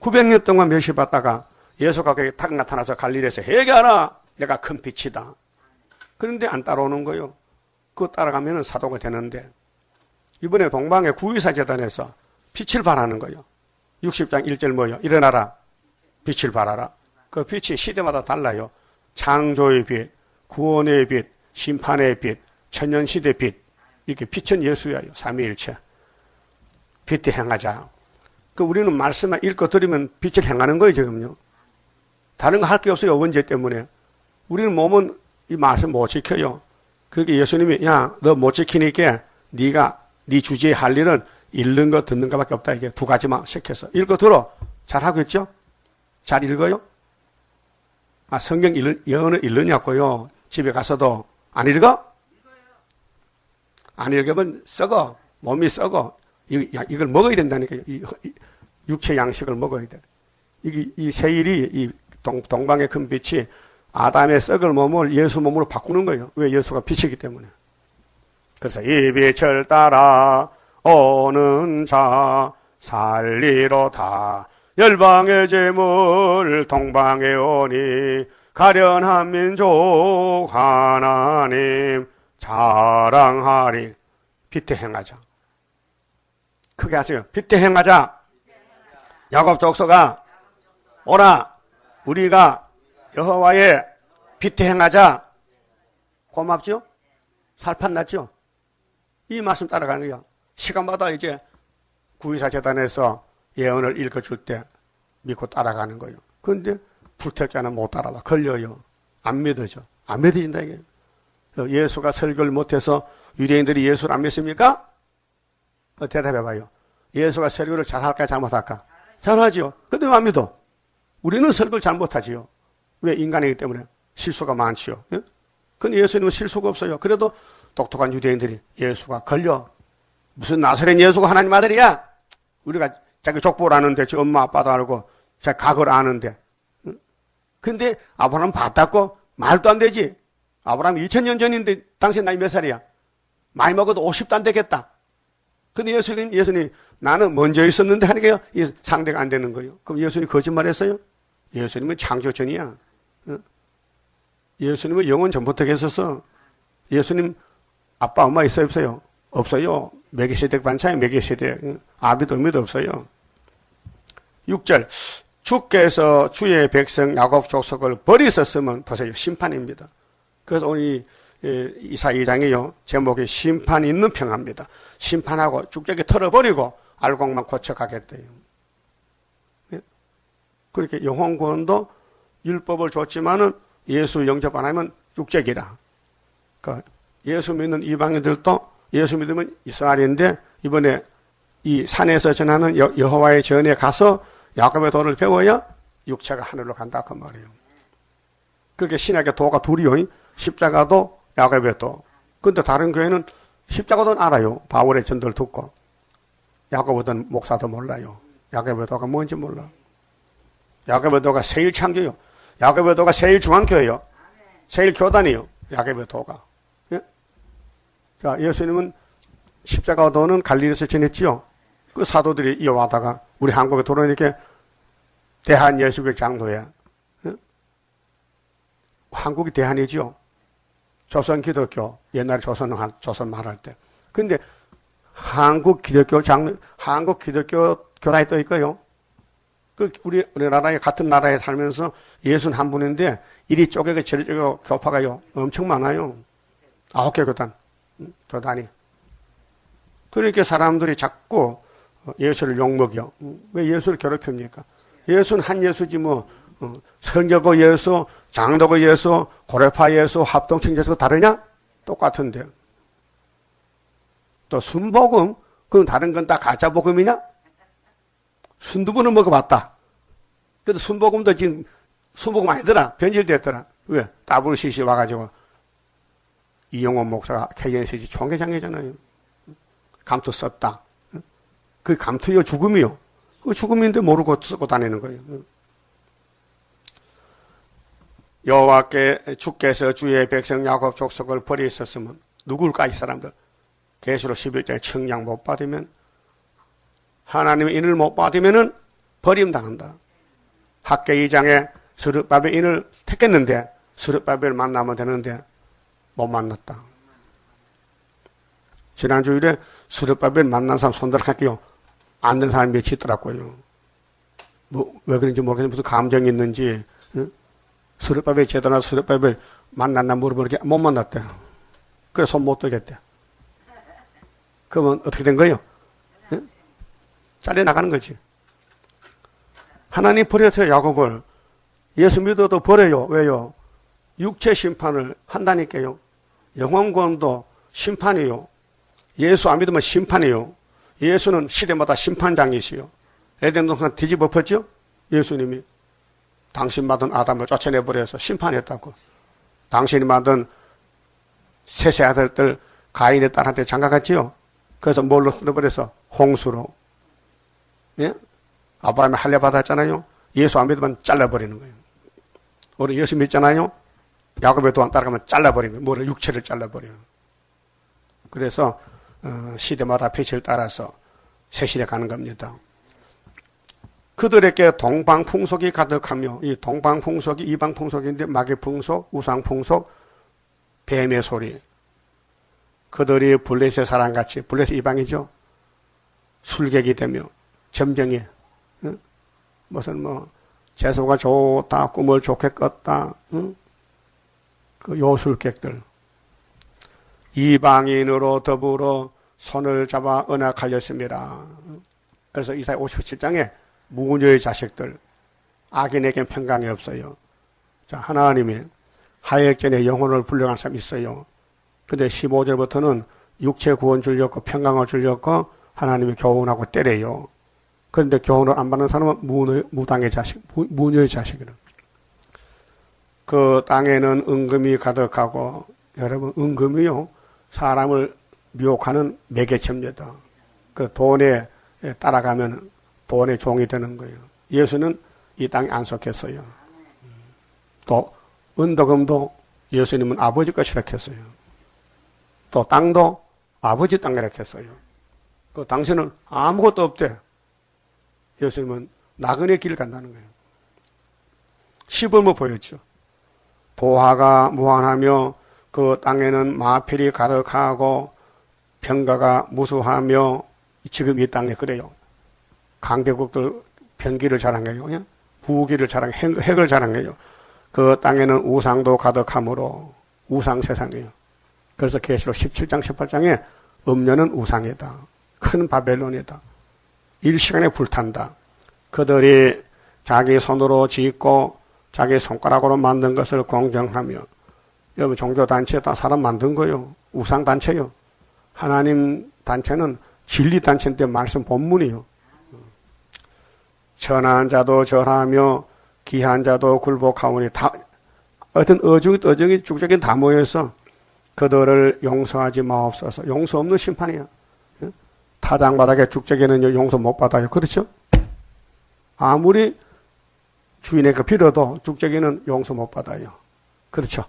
[SPEAKER 1] 900년 동안 멸시받다가 예수가 거기 탁 나타나서 갈릴리에서 회개하라. 내가 큰 빛이다. 그런데 안 따라오는 거요. 그거 따라가면은 사도가 되는데 이번에 동방의 구의사 재단에서 빛을 발하는 거예요. 60장 1절 뭐요? 일어나라. 빛을 발하라. 그 빛이 시대마다 달라요. 창조의 빛, 구원의 빛, 심판의 빛, 천년시대 빛. 이렇게 빛은 예수예요. 삼위일체. 빛에 행하자. 그 우리는 말씀만 읽고 들으면 빛을 행하는 거예요, 지금요. 다른 거 할 게 없어요, 원죄 때문에. 우리는 몸은 이 말씀 못 지켜요. 그게 예수님이, 야, 너 못 지키니까 네가 네 주제에 할 일은 읽는 거 듣는 거밖에 없다. 이게 2가지만 시켜서 읽어 들어. 잘하고 있죠? 잘 읽어요? 성경 영어는 읽느냐고요. 집에 가서도 안 읽어? 안 읽으면 썩어. 몸이 썩어. 이걸 먹어야 된다니까요. 육체 양식을 먹어야 돼. 이 세일이 이 동방의 큰 빛이 아담의 썩을 몸을 예수 몸으로 바꾸는 거예요. 왜? 예수가 빛이기 때문에. 그래서 이 빛을 따라 오는 자 살리로다. 열방의 재물 동방에 오니 가련한 민족 하나님 자랑하리. 빛에 행하자. 크게 하세요. 빛에 행하자. 야곱 족속아 오라 우리가 여호와의 빛에 행하자. 고맙죠? 살판 났죠? 이 말씀 따라가는 거야. 시간마다 이제 구의사 재단에서 예언을 읽어줄 때 믿고 따라가는 거예요. 그런데 불택자는 못 따라와. 걸려요. 안 믿어져. 안 믿어진다 이게. 예수가 설교를 못해서 유대인들이 예수를 안 믿습니까? 대답해봐요. 예수가 설교를 잘할까 잘못할까? 잘하지요. 근데 왜 안 믿어? 우리는 설교를 잘못하지요. 왜? 인간이기 때문에 실수가 많지요. 예? 근데 예수님은 실수가 없어요. 그래도 똑똑한 유대인들이 예수가 걸려. 무슨 나사렛 예수가 하나님 아들이야? 우리가 자기 족보를 아는데, 지 엄마 아빠도 알고, 자기 각을 아는데. 근데 아브라함은 봤다고 말도 안 되지. 아브라함 2000년 전인데 당신 나이 몇 살이야? 많이 먹어도 50도 안 되겠다. 근데 예수님 나는 먼저 있었는데 하니까 상대가 안 되는 거예요. 그럼 예수님이 거짓말했어요? 예수님은 창조 전이야. 예수님은 영원 전부터 계셨어. 예수님 아빠 엄마 있어요 없어요? 없어요. 메기세덱 반차에 메기세덱 아비도 의미도 없어요. 6절 주께서 주의 백성 야곱 족속을 버리셨으면 보세요. 심판입니다. 그래서 오늘 이사 2장이요. 제목이 심판 있는 평화입니다. 심판하고 쭉저기 털어버리고 알곡만 고쳐가겠대요. 그렇게 영혼구원도 율법을 줬지만은 예수 영접 안 하면 쭉저기라. 그러니까 예수 믿는 이방인들도 예수 믿으면 이스라엘인데 이번에 이 산에서 전하는 여호와의 전에 가서 야곱의 도를 배워야 육체가 하늘로 간다 그 말이에요. 그게 신약의 도가 둘이요. 십자가도 야곱의 도. 근데 다른 교회는 십자가도 알아요. 바울의 전도를 듣고. 야곱의 도 목사도 몰라요. 야곱의 도가 뭔지 몰라. 야곱의 도가 세일 창조요. 야곱의 도가 세일 중앙교회요. 세일 교단이요. 야곱의 도가. 예? 자, 예수님은 십자가 도는 갈릴리에서 지냈지요. 그 사도들이 이어와다가 우리 한국에 들어오니까 대한 예수교 장로야. 예? 한국이 대한이지요. 조선 기독교, 옛날에 조선 말할 때. 근데 한국 기독교 교단이 또 있고요. 우리나라에 같은 나라에 살면서 예수는 한 분인데 이리 쪼개고 저리 쪼개고 교파가요. 엄청 많아요. 9개 교단이. 그러니까 사람들이 자꾸 예수를 욕먹여. 왜 예수를 괴롭힙니까? 예수는 한 예수지 뭐 성결고 예수, 장로고 예수, 고레파 예수, 합동청 예수가 다르냐? 똑같은데. 또 순복음, 그건 다른 건 다 가짜 복음이냐? 순두부는 먹어봤다. 그래도 순복음도 지금 순복음 아니더라. 변질됐더라. 왜? WCC 와가지고 이영원 목사가 KNCC 총회장이잖아요. 감투 썼다. 그 감투요 죽음이요. 그 죽음인데 모르고 쓰고 다니는 거예요. 여호와께 주께서 주의 백성 야곱 족속을 버리셨으면 누굴까 이 사람들. 계시록 11장에 청량 못 받으면 하나님의 인을 못 받으면은 버림당한다. 학계 2장에 스룹바벨 인을 택했는데 스룹바벨을 만나면 되는데 못 만났다. 지난주일에 스룹바벨 만난 사람 손들어 할게요. 안 된 사람이 몇이 있더라고요. 왜 그런지 모르겠는데 무슨 감정이 있는지 스룹바벨 제도나 스룹바벨 만났나 물어보니까 못 만났대. 그래서 손 못 들겠대. 그러면 어떻게 된 거예요? 잘려나가는 거지. 하나님 버렸어요, 야곱을. 예수 믿어도 버려요. 왜요? 육체 심판을 한다니까요. 영혼구원도 심판이요. 예수 안 믿으면 심판이요. 예수는 시대마다 심판장이시요. 에덴 동산 뒤집어 엎었죠? 예수님이. 당신 받은 아담을 쫓아내버려서 심판했다고. 당신이 만든 셋의 아들들 가인의 딸한테 장가갔지요? 그래서 뭘로 흘러버려서? 홍수로. 예? 아브라함이 할례 받았잖아요. 예수 안 믿으면 잘라버리는 거예요. 우리 예수 믿잖아요. 야곱의 도 안 따라가면 잘라버리는 거예요. 뭐를 육체를 잘라버려요. 그래서 시대마다 빛을 따라서 새 시대 가는 겁니다. 그들에게 동방풍속이 가득하며, 이 동방풍속이 이방풍속인데 마귀풍속, 우상풍속, 뱀의 소리. 그들이 블레셋 사람같이, 블레셋 이방이죠. 술객이 되며 점쟁이, 무슨 재수가 좋다, 꿈을 좋게 꿨다, 그 요술객들. 이방인으로 더불어 손을 잡아 언약하였습니다. 그래서 이사야 57장에 무녀의 자식들, 악인에겐 평강이 없어요. 자, 하나님이 하액전에 영혼을 불려간 사람이 있어요. 근데 15절부터는 육체 구원 주려고 평강을 주려고 하나님이 교훈하고 때려요. 그런데 교훈을 안 받는 사람은 무당의 자식, 무녀의 자식이라. 그 땅에는 은금이 가득하고, 여러분, 은금이요, 사람을 미혹하는 매개체입니다. 그 돈에 따라가면 돈의 종이 되는 거예요. 예수는 이 땅에 안 속했어요. 또 은덕음도 예수님은 아버지 것이라 했어요. 또 땅도 아버지 땅이라 했어요. 그 당신은 아무것도 없대. 예수님은 나그네 길을 간다는 거예요. 시범을 보였죠. 보화가 무한하며 그 땅에는 마필이 가득하고 병가가 무수하며, 지금 이 땅에 그래요. 강대국들 병기를 자랑해요. 부기를 자랑해요. 핵을 자랑해요. 그 땅에는 우상도 가득하므로, 우상 세상이에요. 그래서 계시록 17장 18장에 음녀는 우상이다. 큰 바벨론이다. 일시간에 불탄다. 그들이 자기 손으로 짓고 자기 손가락으로 만든 것을 공경하며, 여러분 종교단체 다 사람 만든 거요. 우상단체요. 하나님 단체는 진리단체인데 말씀 본문이요. 천한 자도 절하며 귀한 자도 굴복하오니, 다 어떤 어중이 죽적이 다 모여서 그들을 용서하지 마옵소서. 용서 없는 심판이야. 타장바닥에 죽적이는 용서 못 받아요. 그렇죠? 아무리 주인에게 빌어도 죽적이는 용서 못 받아요. 그렇죠?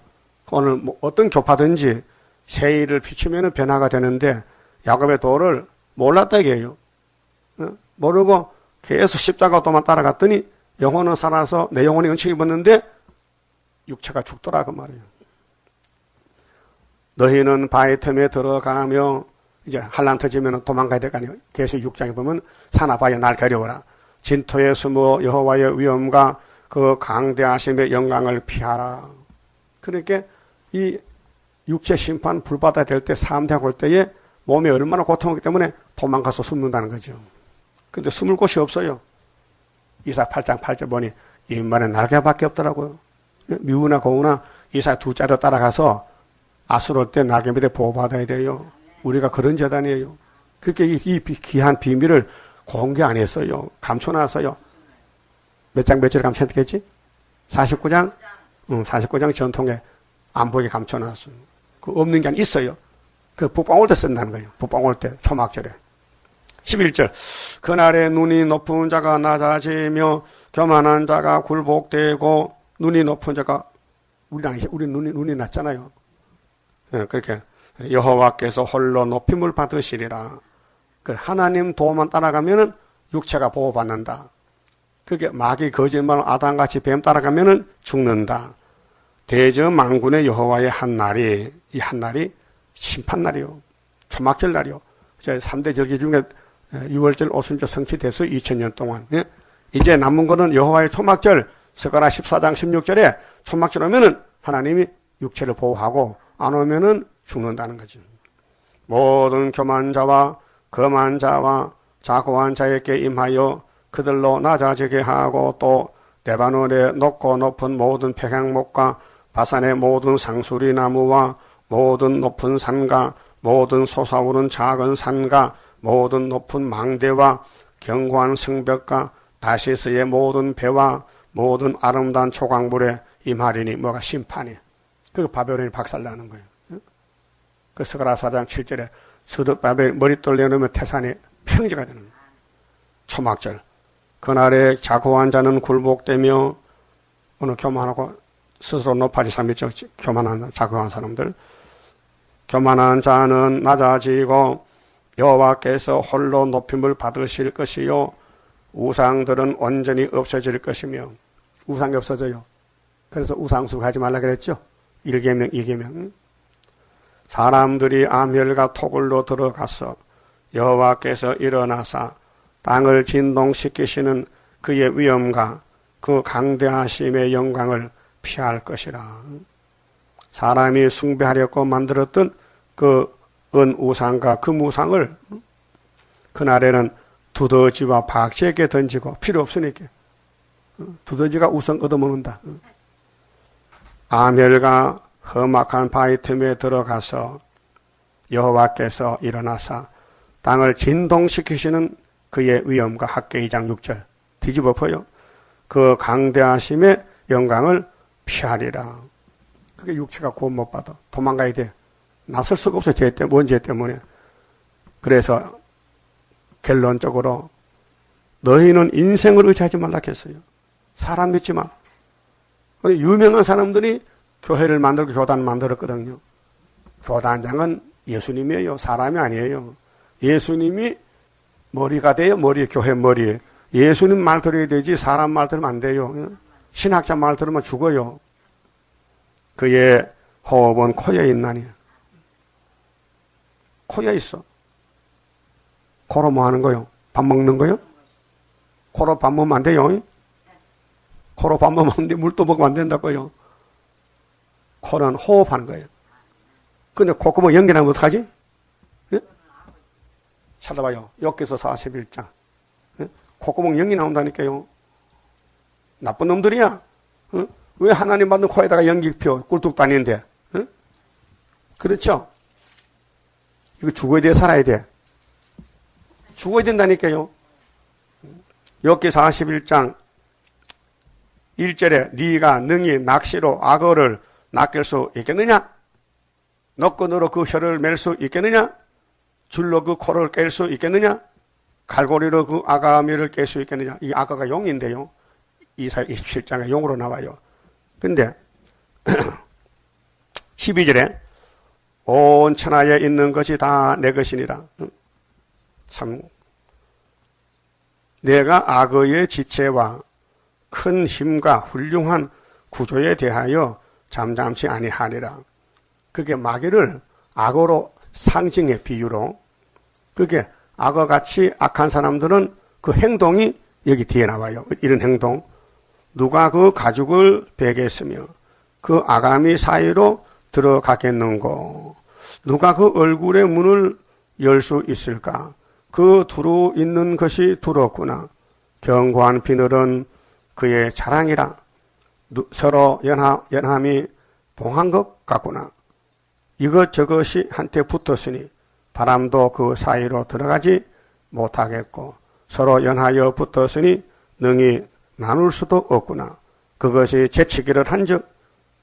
[SPEAKER 1] 오늘 어떤 교파든지 세일을 비추면 변화가 되는데, 야곱의 도를 몰랐다 이게요. 모르고 계속 십자가 도만 따라갔더니 영혼은 살아서 내 영혼이 은총 입었는데 육체가 죽더라 그 말이에요. 너희는 바위 틈에 들어가며, 이제 한란 터지면 도망가야 될 거 아니에요. 계속 6장에 보면 산하바에 날 가려워라. 진토에 숨어 여호와의 위엄과 그 강대하심의 영광을 피하라. 그러니까 이 육체 심판 불받아야 될 때, 사함대하고 올 때에 몸이 얼마나 고통하기 때문에 도망가서 숨는다는 거죠. 근데 숨을 곳이 없어요. 이사 8장 8절 보니 인간의 날개밖에 없더라고요. 미우나 고우나 이사 두 자도 따라가서 아수로 때 날개 밑에 보호받아야 돼요. 우리가 그런 재단이에요. 그렇게 이 귀한 비밀을 공개 안 했어요. 감춰놨어요. 몇 장 며칠 감춰놨겠지? 49장? 49장 전통에 안 보이게 감춰놨어요. 그 없는 게 있어요. 그 북방올 때 쓴다는 거예요. 북방올 때 초막절에. 11절. 그날에 눈이 높은 자가 낮아지며 교만한 자가 굴복되고, 눈이 높은 자가, 우리 눈이 낮잖아요. 그렇게 여호와께서 홀로 높임을 받으시리라. 하나님 도만 따라가면은 육체가 보호받는다. 그게 마귀 거짓말 아담같이 뱀 따라가면은 죽는다. 대저만군의 여호와의 한 날이, 이 한 날이 심판날이요. 초막절 날이요. 이제 3대 절기 중에 6월절 오순절 성취돼서 2000년 동안. 이제 남은 거는 여호와의 초막절, 스가랴 14장 16절에 초막절 오면은 하나님이 육체를 보호하고, 안 오면은 죽는다는 거죠. 모든 교만자와 거만자와 자고한 자에게 임하여 그들로 낮아지게 하고, 또 레바논의 높고 높은 모든 백향목과 바산의 모든 상수리 나무와 모든 높은 산과 모든 솟아오른 작은 산과 모든 높은 망대와 견고한 성벽과 다시스의 모든 배와 모든 아름다운 초강물에 임하리니, 뭐가 심판이. 그 바벨론이 박살나는 거예요. 그 스가랴 4장 7절에 스룹바벨 머릿돌 내놓으면 태산이 평지가 되는 거예요. 초막절. 그날에 자고한 자는 굴복되며, 오늘 교만하고 스스로 높아질 사람이 있죠. 교만한 자고한 사람들. 교만한 자는 낮아지고 여호와께서 홀로 높임을 받으실 것이요 우상들은 온전히 없어질 것이며, 우상이 없어져요. 그래서 우상숭 하지 말라 그랬죠. 1계명, 2계명. 사람들이 아멸과 토굴로 들어가서 여호와께서 일어나사 땅을 진동시키시는 그의 위엄과 그 강대하심의 영광을 피할 것이라. 사람이 숭배하려고 만들었던 그 은우상과 금우상을 그날에는 두더지와 박쥐에게 던지고, 필요 없으니까 두더지가 우상 얻어먹는다. 아멸과 험악한 바위 틈에 들어가서 여호와께서 일어나사 땅을 진동시키시는 그의 위엄과 학계 2장 6절 뒤집어 엎어요. 그 강대하심의 영광을 피하리라. 그게 육체가 구원 못 받아. 도망가야 돼. 나설 수가 없어. 죄 때문에, 원죄 때문에. 그래서 결론적으로 너희는 인생을 의지하지 말라 했어요. 사람 믿지 마. 유명한 사람들이 교회를 만들고 교단을 만들었거든요. 교단장은 예수님이에요. 사람이 아니에요. 예수님이 머리가 돼요. 머리, 교회 머리에. 예수님 말 들어야 되지 사람 말 들으면 안 돼요. 신학자 말 들으면 죽어요. 그의 호흡은 코에 있나니. 코에 있어. 코로 뭐 하는 거요? 밥 먹는 거요? 코로 밥 먹으면 안 돼요. 코로 밥 먹으면 안 돼. 물도 먹으면 안 된다고요. 코는 호흡하는 거예요. 근데 콧구멍 연기나면 어떡하지? 예? 찾아봐요. 욥기서 41장. 예? 콧구멍 연기 나온다니까요. 나쁜 놈들이야. 예? 왜 하나님 만든 코에다가 연기 펴? 꿀뚝 다니는데. 예? 그렇죠? 이거 죽어야 돼, 살아야 돼? 죽어야 된다니까요. 욥기 41장 1절에 네가 능히 낚시로 악어를 낚을 수 있겠느냐? 노끈으로 그 혀를 맬 수 있겠느냐? 줄로 그 코를 깰 수 있겠느냐? 갈고리로 그 아가미를 깰 수 있겠느냐? 이 악어가 용인데요. 이사야 27장에 용으로 나와요. 근데 12절에 온 천하에 있는 것이 다 내 것이니라. 참 내가 악어의 지체와 큰 힘과 훌륭한 구조에 대하여 잠잠치 아니하리라. 그게 마귀를 악어로 상징의 비유로, 그게 악어같이 악한 사람들은 그 행동이 여기 뒤에 나와요. 이런 행동. 누가 그 가죽을 베겠으며 그 아가미 사이로 들어가겠는고. 누가 그 얼굴의 문을 열 수 있을까. 그 두루 있는 것이 두렵구나. 견고한 비늘은 그의 자랑이라. 서로 연함이 봉한 것 같구나. 이것저것이 한테 붙었으니 바람도 그 사이로 들어가지 못하겠고, 서로 연하여 붙었으니 능히 나눌 수도 없구나. 그것이 재치기를 한즉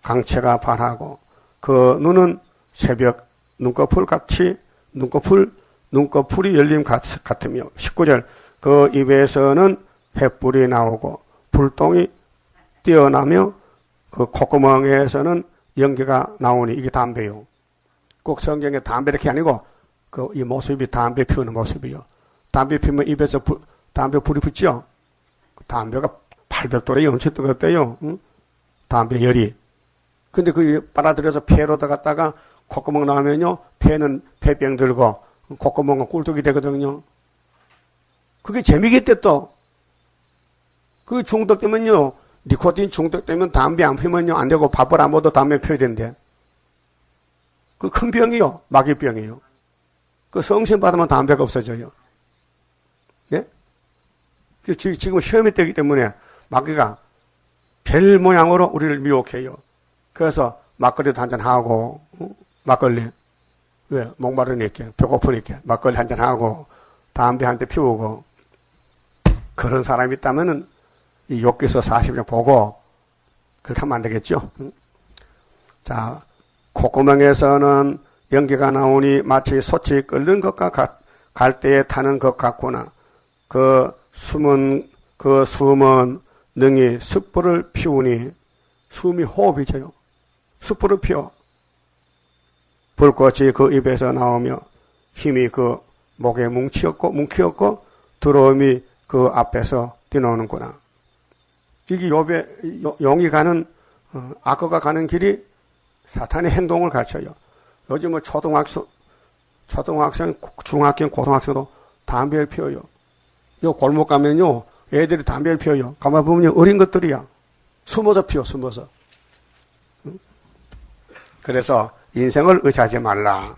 [SPEAKER 1] 강체가 발하고 그 눈은 새벽 눈꺼풀같이 눈꺼풀이 열림 같으며. 19절 그 입에서는 횃불이 나오고 불똥이 뛰어나며 그 콧구멍에서는 연기가 나오니. 이게 담배요. 꼭 성경에 담배 이렇게 아니고 그 이 모습이 담배 피우는 모습이요. 담배 피우면 입에서 담배 불이 붙죠. 담배가 800도래 엄청 뜨겁대요. 응? 담배 열이. 근데 그 빨아들여서 폐로 들어갔다가 콧구멍 나오면요, 폐는 폐병 들고 콧구멍은 꿀뚝이 되거든요. 그게 재미겠대 또. 그 중독되면요, 니코틴 중독되면 담배 안 피면요 안 되고, 밥을 안 먹어도 담배 피워야 된대. 그 큰 병이요, 마귀병이에요. 그 성신 받으면 담배가 없어져요. 예? 지금 시험이 되기 때문에 마귀가 별 모양으로 우리를 미혹해요. 그래서 막걸리도 한잔하고, 막걸리. 왜? 목마르니까, 배고프니까, 막걸리 한잔하고, 담배 한 대 피우고. 그런 사람이 있다면은, 이 욥기서 40장 보고, 그렇게 하면 안 되겠죠? 자, 콧구멍에서는 연기가 나오니 마치 솥이 끓는 것과 갈대에 타는 것 같구나. 그 숨은 능히 숯불을 피우니, 숨이 호흡이죠. 숯불을 피워. 불꽃이 그 입에서 나오며 힘이 그 목에 뭉키었고 두려움이 그 앞에서 뛰노는구나. 이게 용이 가는 악어가 가는 길이 사탄의 행동을 가르쳐요. 요즘은 초등학생, 중학생, 고등학생도 담배를 피워요. 요 골목 가면요, 애들이 담배를 피워요. 가만 보면요, 어린 것들이야. 숨어서 피워, 숨어서. 그래서 인생을 의지하지 말라.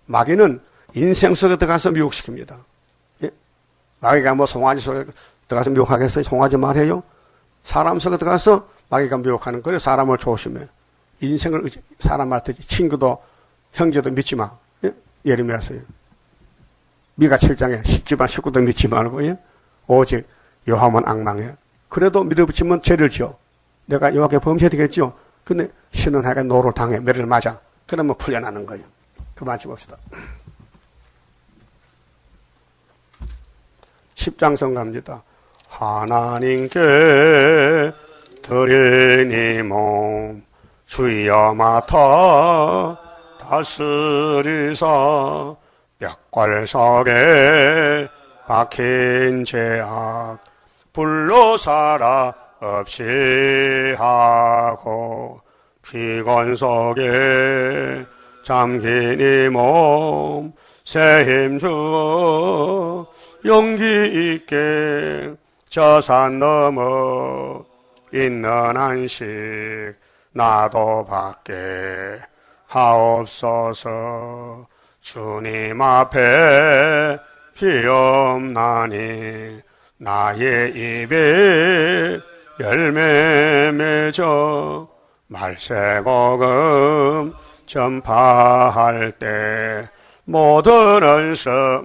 [SPEAKER 1] 마귀는 인생 속에 들어가서 미혹시킵니다. 예? 마귀가 뭐 송아지 속에 들어가서 미혹하겠어요? 송아지 말해요? 사람 속에 들어가서 마귀가 미혹하는 거예요. 사람을 조심해. 인생을 사람한테 친구도 형제도 믿지 마. 예? 예레미야서요. 미가 7장에 집안 식구도 믿지 말고, 예? 오직 여호와만 앙망해. 그래도 밀어붙이면 죄를 지어. 내가 여호와께 범죄되겠죠. 근데 신은하게 노를 당해. 매를 맞아. 그러면 풀려나는 거예요. 그만 봅시다. 10장성 갑니다. 하나님께 드리니 몸 주여 맡아 다스리사 벽골석에 박힌 죄악 불로 살아 없이 하고 피곤 속에 잠긴 이 몸 새 힘 주어 용기 있게 저 산 넘어 있는 안식 나도 받게 하옵소서. 주님 앞에 비옵나니 나의 입에 열매 맺어 말세복음 전파할 때 모든 은서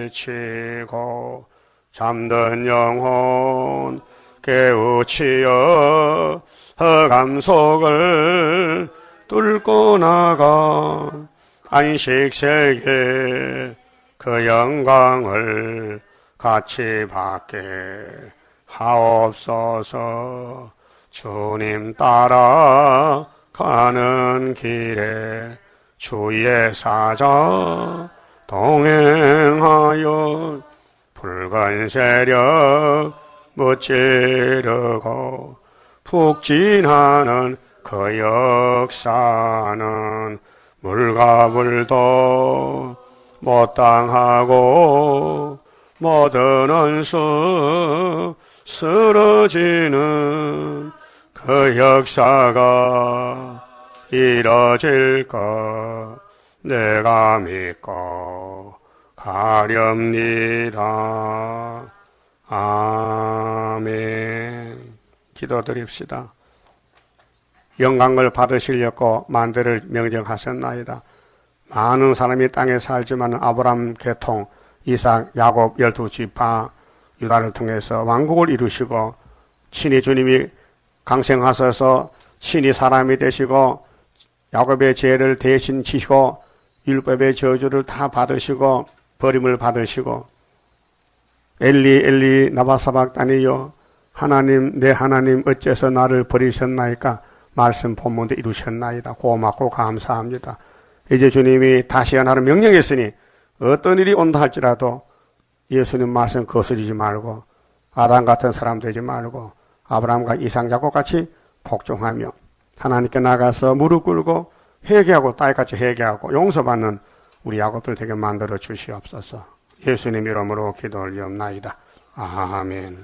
[SPEAKER 1] 물리치고 잠든 영혼 깨우치어 흑암 속을 뚫고 나가 안식세계 그 영광을 같이 받게 하옵소서. 주님 따라 가는 길에 주의 사자 동행하여 붉은 세력 무찌르고 푹진하는 그 역사는 물과 불도 못 당하고 모든 원수 쓰러지는 그 역사가 이뤄질 것 내가 믿고 가렵니다. 아멘. 기도드립시다. 영광을 받으시려고 만대를 명령하셨나이다. 많은 사람이 땅에 살지만 아브라함 계통, 이삭, 야곱 12지파 유다를 통해서 왕국을 이루시고 친히 주님이 강생하셔서 친히 사람이 되시고 야곱의 죄를 대신 지시고 율법의 저주를 다 받으시고 버림을 받으시고 엘리 엘리 나바사박다니요 하나님 내 하나님 어째서 나를 버리셨나이까 말씀 본문도 이루셨나이다. 고맙고 감사합니다. 이제 주님이 다시 하나를 명령했으니 어떤 일이 온다 할지라도 예수님 말씀 거스르지 말고 아담 같은 사람 되지 말고 아브라함과 이삭 야곱 같이 복종하며 하나님께 나가서 무릎 꿇고 회개하고 딸같이 회개하고 용서받는 우리 야곱들 되게 만들어 주시옵소서. 예수님 이름으로 기도 올리옵나이다. 아멘.